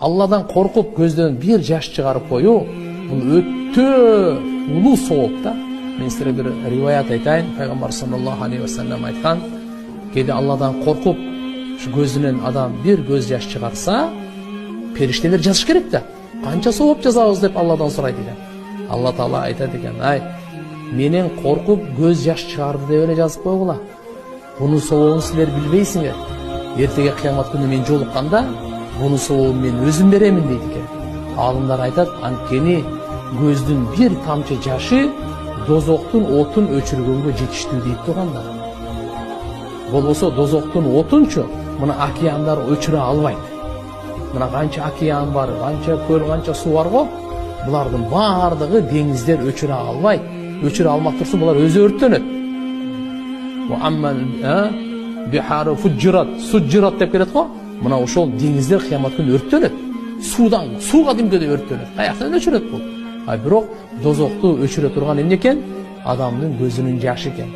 Алладан коркуп көздөн бир жаш чыгарып коюу бул өтө улуу сооп да. Мен силерге бир риваят айтайын. Пайгамбар саллаллаху алейхи вассалам айткан, кээде Алладан коркуп көзүнөн адам бир көз жаш чыгарса, периштелер жазыш керек да. Канча сооп жазабыз деп Алладан сурайт экен. Алла Таала айтат экен, ай, менен коркуп көз жаш чыгарды деп эле жазып койгула. Бунун сообун силер билбейсиңер. Эртеге кыямат күнү мен жолукканда, бунун сообун мен өзүм беремин дейт экен. Алымдар айтат, анткени көздүн бир тамчы жашы дозоктун отун өчүргөнгө жетиштүү дейт тургандар. Болбосо дозоктун отунчу мына океандар өчүрө албайт. Мына канча океан бар, канча көл, канча суу бар го, булардын баардыгы деңиздер өчүрө албайт. Өчүрө алмак турсун булар өзү өрттөнөт. Бихару фуджират, суджират деп келет го. Мына ошол деңиздер кыямат күнү өрттөнөт. Сууга димкеде өрттөнөт. Каяктан өчүрөт бул? Бирок дозокту өчүрө турган эмне экен? Адамдын көзүнүн жашы экен.